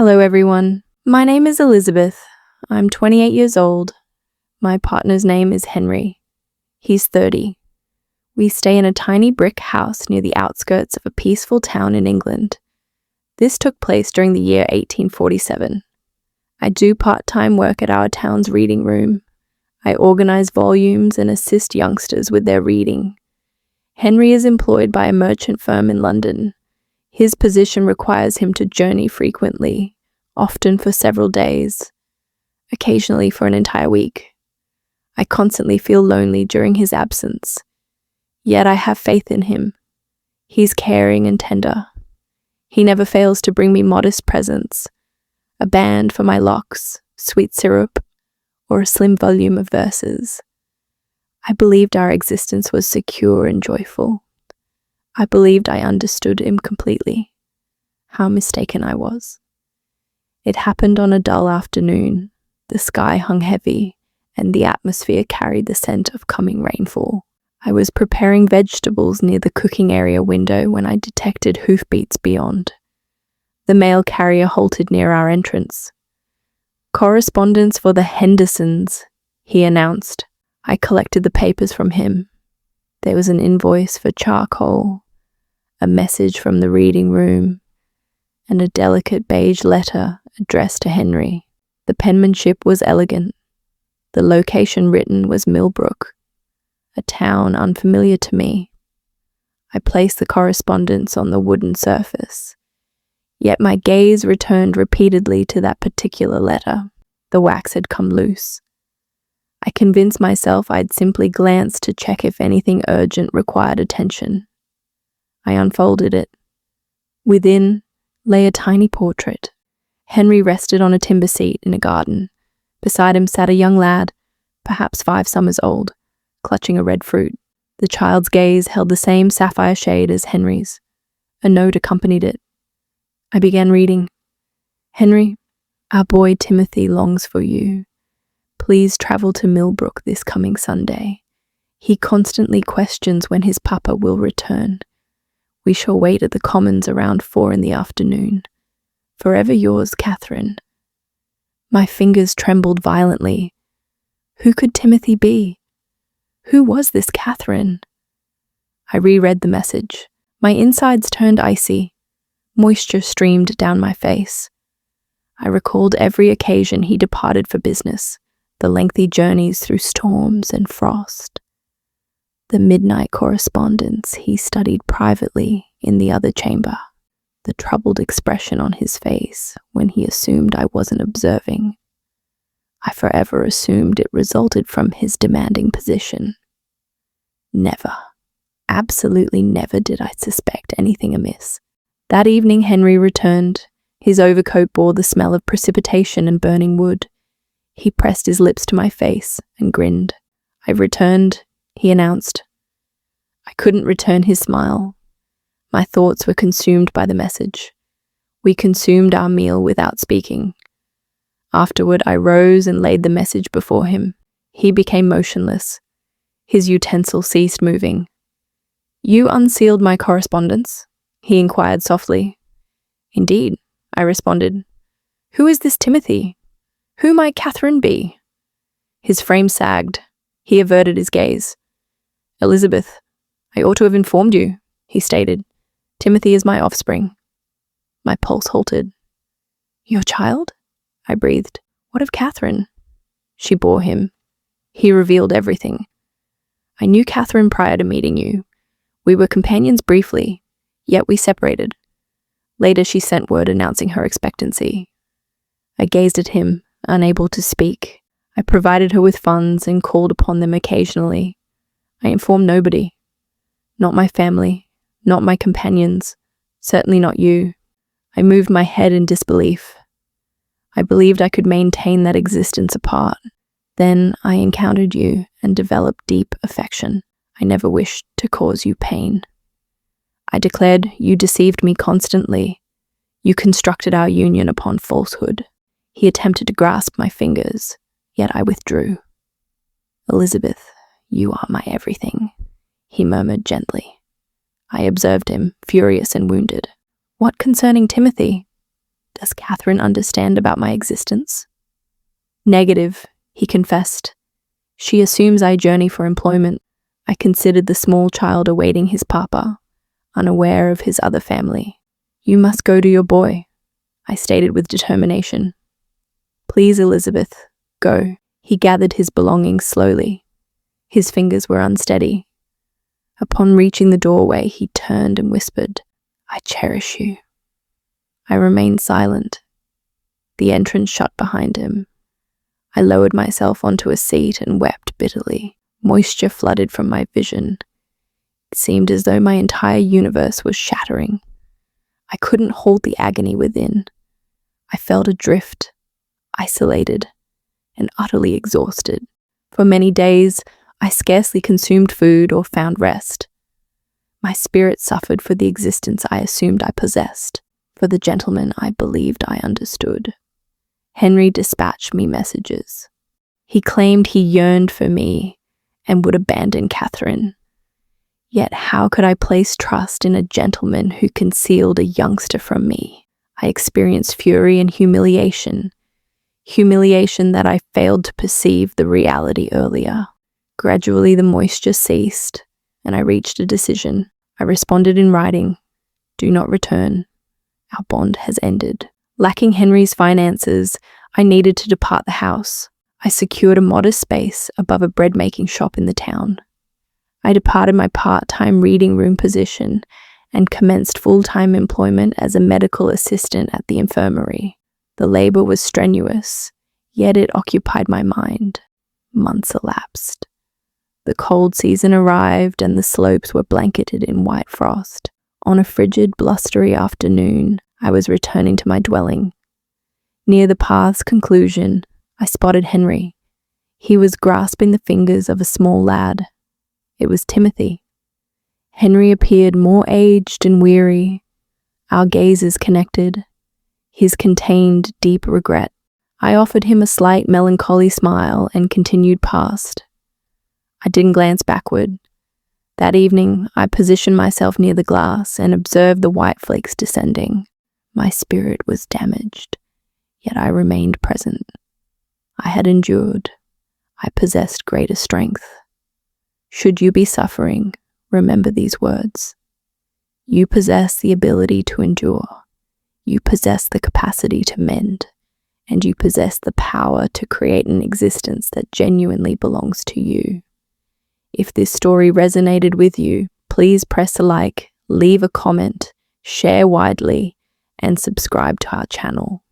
Hello everyone, my name is Elizabeth. I'm 28 years old. My partner's name is Henry. He's 30. We stay in a tiny brick house near the outskirts of a peaceful town in England. This took place during the year 1847. I do part-time work at our town's reading room. I organize volumes and assist youngsters with their reading. Henry is employed by a merchant firm in London. His position requires him to journey frequently, often for several days, occasionally for an entire week. I constantly feel lonely during his absence, yet I have faith in him. He's caring and tender. He never fails to bring me modest presents, a band for my locks, sweet syrup, or a slim volume of verses. I believed our existence was secure and joyful. I believed I understood him completely. How mistaken I was. It happened on a dull afternoon. The sky hung heavy, and the atmosphere carried the scent of coming rainfall. I was preparing vegetables near the cooking area window when I detected hoofbeats beyond. The mail carrier halted near our entrance. "Correspondence for the Hendersons," he announced. I collected the papers from him. There was an invoice for charcoal, a message from the reading room, and a delicate beige letter addressed to Henry. The penmanship was elegant. The location written was Millbrook, a town unfamiliar to me. I placed the correspondence on the wooden surface, yet my gaze returned repeatedly to that particular letter. The wax had come loose. I convinced myself I'd simply glance to check if anything urgent required attention. I unfolded it. Within lay a tiny portrait. Henry rested on a timber seat in a garden. Beside him sat a young lad, perhaps 5 summers old, clutching a red fruit. The child's gaze held the same sapphire shade as Henry's. A note accompanied it. I began reading. "Henry, our boy Timothy longs for you. Please travel to Millbrook this coming Sunday. He constantly questions when his papa will return. We shall wait at the Commons around 4 in the afternoon. Forever yours, Catherine." My fingers trembled violently. Who could Timothy be? Who was this Catherine? I reread the message. My insides turned icy. Moisture streamed down my face. I recalled every occasion he departed for business, the lengthy journeys through storms and frost, the midnight correspondence he studied privately in the other chamber, the troubled expression on his face when he assumed I wasn't observing. I forever assumed it resulted from his demanding position. Never, absolutely never did I suspect anything amiss. That evening Henry returned. His overcoat bore the smell of precipitation and burning wood. He pressed his lips to my face and grinned. "I've returned," he announced. I couldn't return his smile. My thoughts were consumed by the message. We consumed our meal without speaking. Afterward, I rose and laid the message before him. He became motionless. His utensil ceased moving. "You unsealed my correspondence?" he inquired softly. "Indeed," I responded. "Who is this Timothy? Who might Catherine be?" His frame sagged. He averted his gaze. "Elizabeth, I ought to have informed you," he stated. "Timothy is my offspring." My pulse halted. "Your child?" I breathed. "What of Catherine?" "She bore him." He revealed everything. "I knew Catherine prior to meeting you. We were companions briefly, yet we separated. Later she sent word announcing her expectancy." I gazed at him, unable to speak. I provided her with funds and called upon them occasionally. I informed nobody. Not my family, not my companions, certainly not you. I moved my head in disbelief. I believed I could maintain that existence apart. Then I encountered you and developed deep affection. I never wished to cause you pain. I declared you deceived me constantly. You constructed our union upon falsehood. He attempted to grasp my fingers, yet I withdrew. "Elizabeth, you are my everything," he murmured gently. I observed him, furious and wounded. "What concerning Timothy?" Does Catherine understand about my existence? Negative, he confessed. She assumes I journey for employment. I considered the small child awaiting his papa, unaware of his other family. You must go to your boy, I stated with determination. Please, Elizabeth, go. He gathered his belongings slowly. His fingers were unsteady. Upon reaching the doorway, he turned and whispered, I cherish you. I remained silent. The entrance shut behind him. I lowered myself onto a seat and wept bitterly. Moisture flooded from my vision. It seemed as though my entire universe was shattering. I couldn't hold the agony within. I felt adrift, isolated, and utterly exhausted. For many days, I scarcely consumed food or found rest. My spirit suffered for the existence I assumed I possessed, for the gentleman I believed I understood. Henry dispatched me messages. He claimed he yearned for me and would abandon Catherine. Yet how could I place trust in a gentleman who concealed a youngster from me? I experienced fury and humiliation that I failed to perceive the reality earlier. Gradually the moisture ceased, and I reached a decision. I responded in writing, do not return. Our bond has ended. Lacking Henry's finances, I needed to depart the house. I secured a modest space above a bread-making shop in the town. I departed my part-time reading room position and commenced full-time employment as a medical assistant at the infirmary. The labor was strenuous, yet it occupied my mind. Months elapsed. The cold season arrived and the slopes were blanketed in white frost. On a frigid, blustery afternoon, I was returning to my dwelling. Near the path's conclusion, I spotted Henry. He was grasping the fingers of a small lad. It was Timothy. Henry appeared more aged and weary. Our gazes connected. His contained deep regret. I offered him a slight melancholy smile and continued past. I didn't glance backward. That evening, I positioned myself near the glass and observed the white flakes descending. My spirit was damaged, yet I remained present. I had endured. I possessed greater strength. Should you be suffering, remember these words. You possess the ability to endure. You possess the capacity to mend. And you possess the power to create an existence that genuinely belongs to you. If this story resonated with you, please press a like, leave a comment, share widely, and subscribe to our channel.